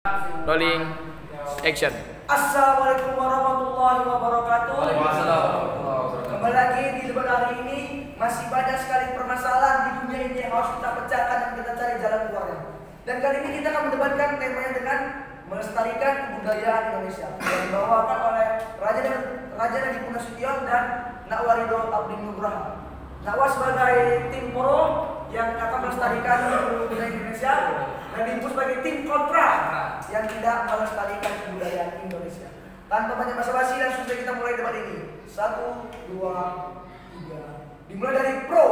Rolling action. Assalamualaikum warahmatullahi wabarakatuh. Waalaikumsalam. Kembali lagi di debat hari ini. Masih banyak sekali permasalahan di dunia ini yang harus kita pecahkan dan kita cari jalan keluarnya. Dan kali ini kita akan mendebatkan temanya dengan melestarikan kebudayaan Indonesia yang dibawakan oleh Raja Nadiem Nasution dan Nakwarido Abdi Nugraha. Nakwa sebagai tim pro yang akan melestarikan kebudayaan Indonesia dan Dimpu sebagai tim kontra yang tidak melestarikan kebudayaan Indonesia. Tanpa banyak basa-basi, langsung saja kita mulai debat ini. 1, 2, 3. Dimulai dari pro.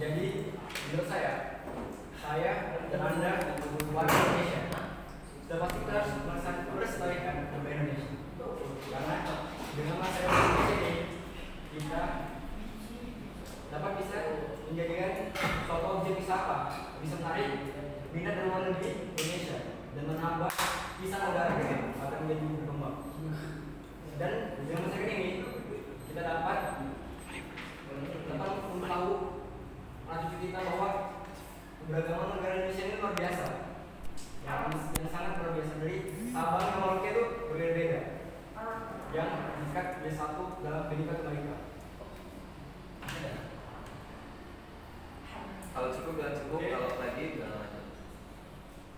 Jadi menurut saya dan Anda warga Indonesia sudah pasti kita harus melestarikan kebudayaan Indonesia. Karena dengan masyarakat Indonesia ini kita dapat bisa menjadikan suatu objek wisata bisa menarik minat dari luar negeri Indonesia dan menambah kisah negara kita akan menjadi berkembang. Dan dengan masyarakat ini kita dapat tahu cucu kita bahwa keberagaman negara Indonesia ini luar biasa, yang sangat luar biasa. Dari Sabang ke Merauke itu berbeda-beda, yang tingkat jadi satu dalam pendidikan mereka. Kalau cukup bilang cukup, kalau lagi bilang lanjut.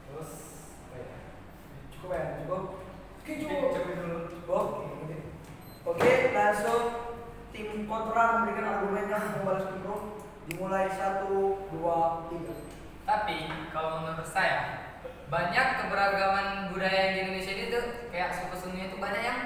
Terus Cukup ya, cukup. Oke, cukup dulu. Oke, langsung tim kontra memberikan argumennya untuk membalas tim pro. Dimulai 1, 2, 3. Tapi kalau menurut saya banyak keberagaman budaya di Indonesia ini tuh kayak suku-sukunya itu banyak yang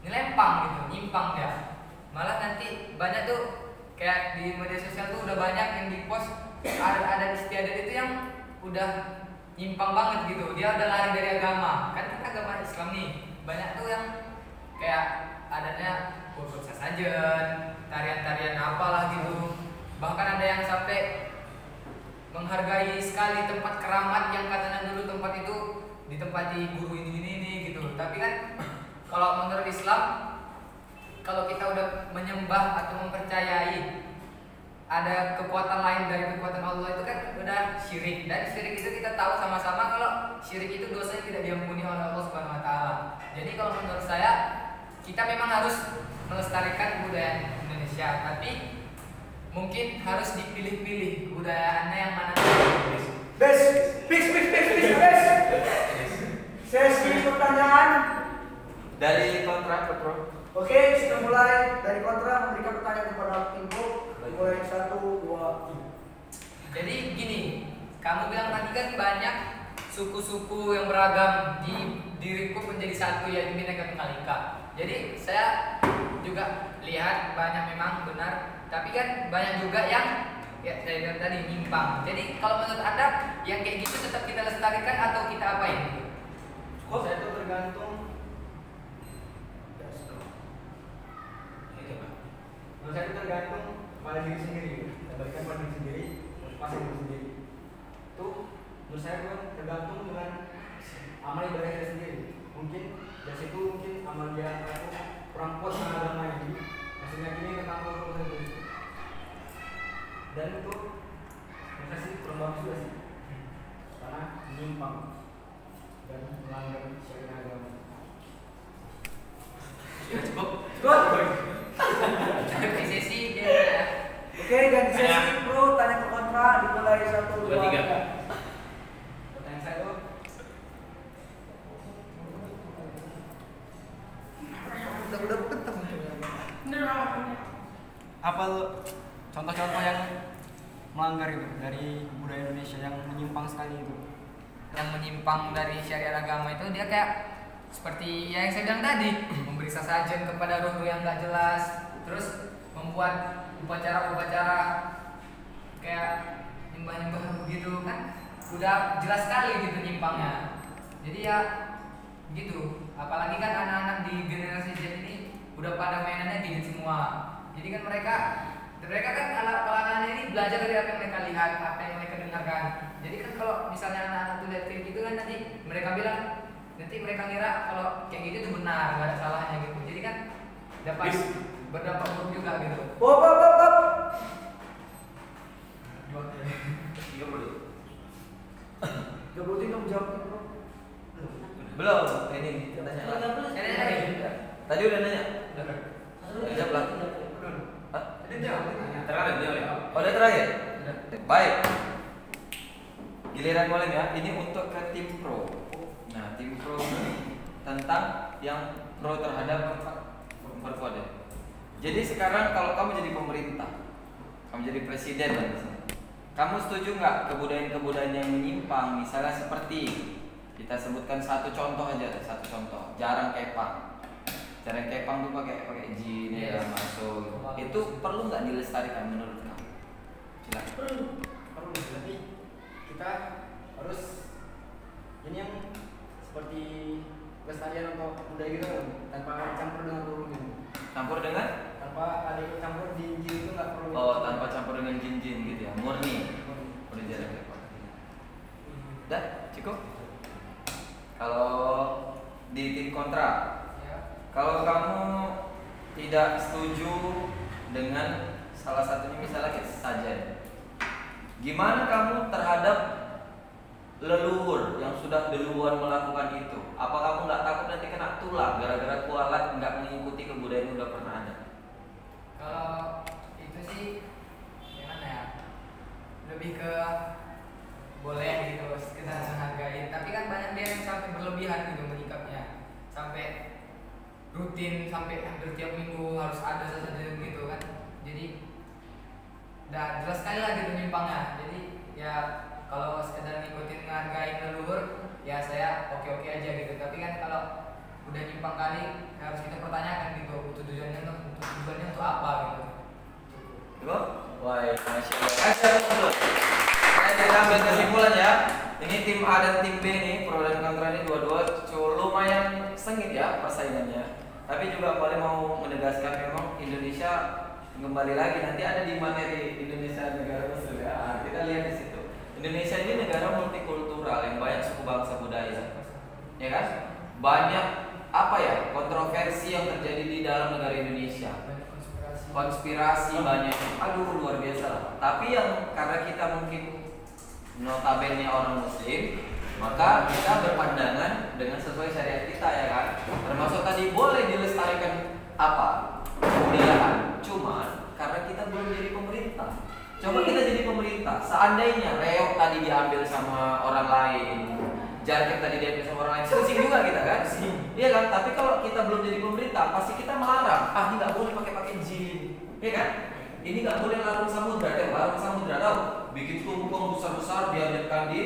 nyelempang gitu, nyimpang ya. Malah nanti banyak tuh kayak di media sosial tuh udah banyak yang di post ada istiadat itu yang udah nyimpang banget gitu. Dia udah lari dari agama. Kan kita agama Islam nih. Banyak tuh yang kayak adanya kursus sajen, tarian-tarian apalah gitu. Bahkan ada yang sampai menghargai sekali tempat keramat yang katanya dulu tempat itu ditempati guru ini gitu. Tapi kan kalau menurut Islam, kalau kita udah menyembah atau mempercayai ada kekuatan lain dari kekuatan Allah itu kan udah syirik. Dan syirik itu kita tahu sama-sama kalau syirik itu dosanya tidak diampuni oleh Allah Subhanahu wa taala. Jadi kalau menurut saya kita memang harus melestarikan budaya Indonesia, tapi mungkin harus dipilih-pilih kebudayaannya yang mana. Best. Sesi pertanyaan Dari kontra ke pro. Oke, kita mulai dari kontra memberikan pertanyaan kepada tim pro. Mulai 1, 2, 3. Jadi gini, kamu bilang tadi kan banyak suku-suku yang beragam di diriku menjadi satu, yaitu Bhinneka Tunggal Ika. Jadi saya juga lihat banyak memang benar, tapi kan banyak juga yang ya saya bilang tadi nyimpang. Jadi kalau menurut Anda yang kayak gitu tetap kita lestarikan atau kita apain? kok saya itu tergantung. Menurut saya itu tergantung pada diri sendiri. Kita berikan pada diri sendiri, motivasi diri sendiri. Itu menurut saya itu tergantung dengan amal ibadah kita sendiri. Mungkin dari situ amal dia itu kurang kuat dengan agama ini, masih meyakini tentang Allah itu. Dan itu menurut saya sih kurang bagus juga sih, karena menyimpang dan melanggar syariat agama. Cukup. Di sesi dia ya. Oke, dan di sesi pro tanya ke kontra dimulai 1, 2, 3. Pertanyaan saya itu, apa contoh-contoh yang melanggar itu dari budaya Indonesia yang menyimpang sekali itu? Yang menyimpang dari syariat agama itu dia kayak seperti yang saya bilang tadi, memberi sesajen kepada roh yang nggak jelas, terus membuat upacara-upacara kayak nyembah-nyembah begitu kan, udah jelas sekali gitu nyimpangnya. Jadi ya gitu, apalagi kan anak-anak di generasi Z ini udah pada mainannya gadget semua. Jadi kan mereka kan anak-anak ini belajar dari apa yang mereka lihat, apa yang mereka dengarkan. Jadi kan kalau misalnya anak-anak tuh lihat kayak gitu kan nanti mereka ngira kalau kayak gitu tuh benar, gak ada salahnya gitu. Jadi kan dapat berdampak buruk juga gitu. Bob. 30. 30 jawab tim pro. Belum, ini tanya lagi. Ini lagi. Tadi udah nanya. Jawab lagi. Hah? Terakhir dia ya. Oh, udah terakhir. Baik. Giliran Molen ya. Ini untuk ke tim pro. Nah, tim pro ini tentang yang pro terhadap perempuan. Jadi sekarang kalau kamu jadi pemerintah, kamu jadi presiden lah misalnya. Kamu setuju nggak kebudayaan-kebudayaan yang menyimpang, misalnya seperti kita sebutkan satu contoh aja, satu contoh, jarang kepang. Jarang kepang tuh pakai jin ya masuk. Itu perlu nggak dilestarikan menurut kamu? Silakan. Perlu, tapi kita harus ini yang seperti pelestarian untuk budaya gitu kan, tanpa campur dengan burung gitu. Campur dengan? Tanpa ada ikut campur jin itu nggak perlu. Oh, tanpa campur dengan jin-jin gitu ya, murni. Udah jarang kepang. Dah, cukup. Kalau di tim kontra, kalau kamu tidak setuju dengan salah satunya misalnya kayak saja, gimana kamu terhadap leluhur yang sudah duluan melakukan itu? Apa kamu nggak takut nanti kena tulah gara-gara kualat nggak mengikuti kebudayaan yang udah pernah ada? Kalau itu sih gimana ya? Lebih ke boleh gitu, kita menghargai. Tapi kan banyak dia yang sampai berlebihan gitu menyikapnya, sampai rutin sampai hampir tiap minggu harus ada saja gitu kan. Jadi udah jelas sekali lah gitu nyimpangnya. Jadi ya kalau sekedar ngikutin ngargain leluhur ya saya oke-oke aja gitu. Tapi kan kalau udah nyimpang kali harus kita pertanyakan gitu tujuannya untuk apa gitu. Coba? Wah, masya Allah. Kita ambil kesimpulan ya. Ini tim A dan tim B nih, pro dan kontra ini dua-dua lumayan sengit ya persaingannya. Tapi juga boleh mau menegaskan memang Indonesia kembali lagi nanti ada di materi Indonesia negara Muslim ya. Kita lihat di situ. Indonesia ini negara multikultural yang banyak suku bangsa budaya, ya kan? Banyak apa ya kontroversi yang terjadi di dalam negara Indonesia. Konspirasi banyak, aduh luar biasa lah. Tapi yang karena kita mungkin notabene orang Muslim, maka kita berpandangan dengan sesuai syariat kita ya kan. Termasuk tadi boleh dilestarikan apa kebudayaan, cuman karena kita belum jadi pemerintah. Coba kita jadi pemerintah, seandainya reok tadi diambil sama orang lain, jaket tadi diambil sama orang lain, pusing juga kita kan? Iya kan? Tapi kalau kita belum jadi pemerintah, pasti kita melarang. Ah, ini nggak boleh pakai jin, iya kan? Ini nggak boleh larung samudra, larung samudra tahu? Bikin tumpeng besar-besar diambilkan di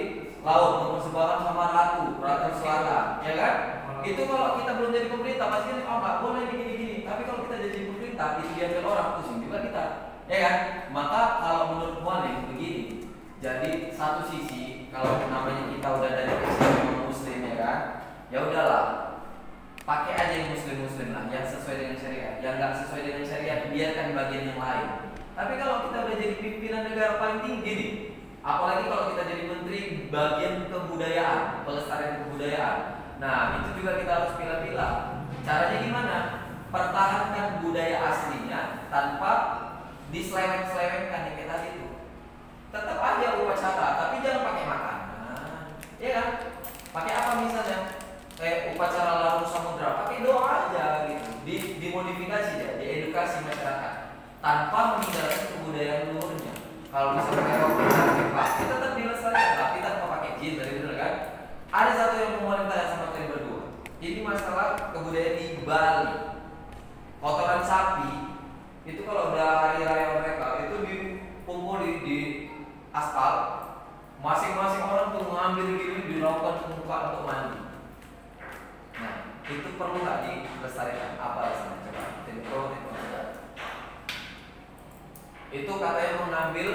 laut, mempersembahkan sama ratu selatan, ya kan? Itu kalau kita belum jadi pemerintah, pasti kan oh nggak boleh gini. Tapi kalau kita jadi pemerintah, itu diambil orang, pusing juga kita, ya kan? Maka kalau menurut Mualim begini, jadi satu sisi kalau namanya kita udah dari Islam Muslim ya kan, ya udahlah, pakai aja yang Muslim lah, yang sesuai dengan syariat. Yang nggak sesuai dengan syariat biarkan bagian yang lain. Tapi kalau kita udah jadi pimpinan negara paling tinggi nih, apalagi kalau kita jadi menteri bagian kebudayaan, pelestarian kebudayaan. Nah itu juga kita harus pilih-pilih. Caranya gimana? Pertahankan budaya aslinya tanpa diseleweng-selewengkan yang kayak tadi itu. Tetap aja upacara, tapi jangan pakai makanan, ya kan? Pakai apa misalnya? Kayak upacara larung samudra, pakai doa aja gitu. Dimodifikasi ya, diedukasi masyarakat tanpa meninggalkan kebudayaan luhurnya. Kalau bisa pakai rok kita tetap dilestarikan, tapi tanpa pakai jin dari dulu kan. Ada satu yang mau tanya sama kalian berdua. Ini masalah kebudayaan di Bali. Kotoran sapi itu kalau udah hari raya mereka itu dikumpul di aspal, masing-masing orang tuh ngambil gini dilakukan ke muka untuk mandi. Nah, itu perlu nggak dilestarikan? Apa alasannya? Coba tim pro, tim kontra. Itu katanya mengambil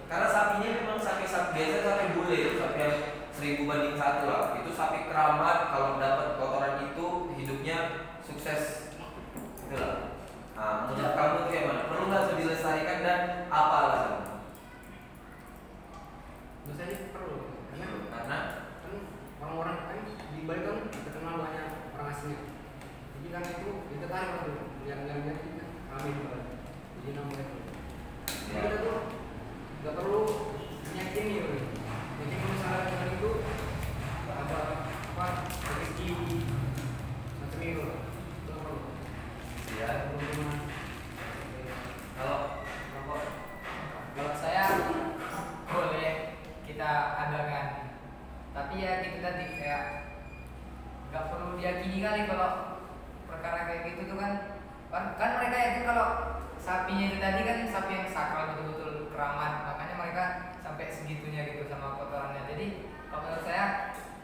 karena sapinya memang sapi biasa sapi bule, sapi yang 1000 banding 1 lah. Itu sapi keramat, kalau dapat kotoran itu hidupnya sukses. Itulah. Nah, menurut kamu itu gimana? Perlu nggak dilestarikan dan apa alasannya? Menurut saya perlu, Karena kan orang-orang kan di Bali kan terkenal banyak orang asing. Jadi kan itu tertarik orang tuh, yang kita kami di Bali. Jadi namanya itu. Jadi kita tuh nggak perlu menyakini, jadi misalnya itu apa rezeki itu tadi kayak nggak perlu diyakini kali kalau perkara kayak gitu tuh kan mereka yakin kalau sapinya itu tadi kan sapi yang sakral betul-betul keramat, makanya mereka sampai segitunya gitu sama kotorannya. Jadi kalau menurut saya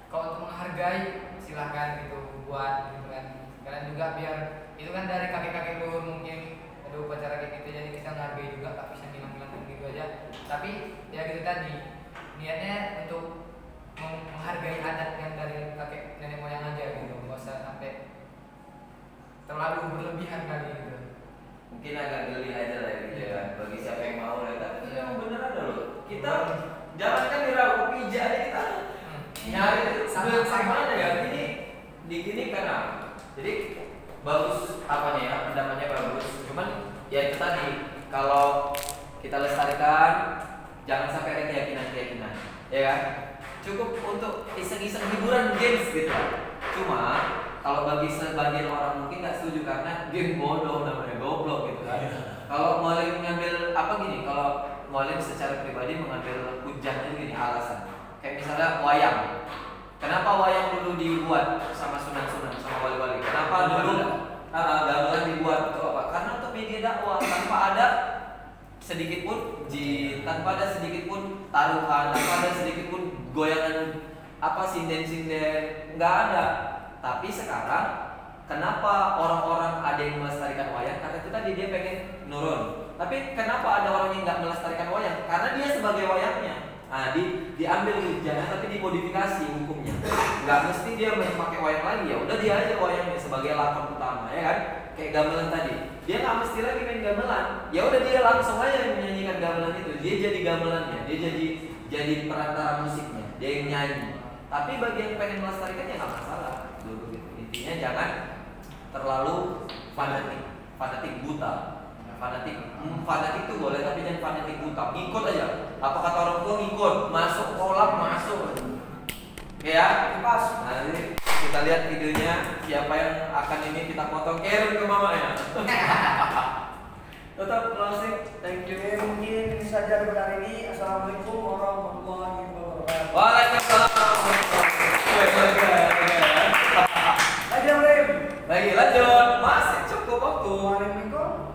kalau untuk menghargai silahkan gitu buat gitu kan. Kalian juga biar itu kan dari kakek-kakek luhur mungkin ada upacara kayak gitu, jadi kita menghargai juga, tak bisa hilang-hilang gitu aja. Tapi ya gitu tadi niatnya untuk menghargai adat yang dari kakek nenek moyang aja gitu, nggak usah sampai terlalu berlebihan kali gitu. Mungkin agak geli aja lah gitu ya, bagi siapa yang mau lah. Tapi itu yang bener ada loh. Kita jangan kan diragu pijak aja kita nyari sama ya. Ini di gini karena jadi bagus apanya ya, pendapatnya bagus. Cuman ya itu tadi kalau kita lestarikan jangan sampai ada keyakinan, ya kan? Cukup untuk iseng-iseng hiburan games gitu. Cuma kalau bagi sebagian orang mungkin nggak setuju karena game bodoh namanya, goblok gitu kan. Kalau Mualim mengambil apa gini, kalau Mualim secara pribadi mengambil hujahnya gini alasan. Kayak misalnya wayang. Kenapa wayang dulu dibuat sama sunan-sunan sama wali-wali? Kenapa dulu gamelan dibuat untuk apa? Karena untuk media dakwah, tanpa ada sedikit pun tanpa ada sedikit pun taruhan, tanpa ada sedikit pun goyangan apa sinden-sinden, nggak ada. Tapi sekarang kenapa orang-orang ada yang melestarikan wayang? Karena itu tadi dia pengen nurun. Tapi kenapa ada orang yang nggak melestarikan wayang? Karena dia sebagai wayangnya. Nah, diambil hujahnya tapi dimodifikasi hukumnya. Nggak mesti dia pakai wayang lagi, ya udah dia aja wayangnya sebagai lakon utama, ya kan? Kayak gamelan tadi. Dia nggak mesti lagi main gamelan. Ya udah dia langsung aja yang menyanyikan gamelan itu. Dia jadi gamelannya, dia jadi perantara musiknya, dia yang nyanyi. Tapi bagi yang pengen melestarikan ya nggak masalah. Intinya jangan terlalu fanatik buta. Fanatik itu boleh tapi jangan fanatik buta. Ngikut aja. Apa kata orang tua ngikut, masuk kolam masuk. Ya, Pas. nah ini kita lihat videonya siapa yang akan ini kita potong kirim ke mama ya. Tetap closing. Thank you. Oke, mungkin ini saja dulu hari ini. Assalamualaikum warahmatullahi wabarakatuh. Waalaikumsalam. Lagi yang lain. Lagi lanjut, masih cukup waktu. Waalaikumsalam.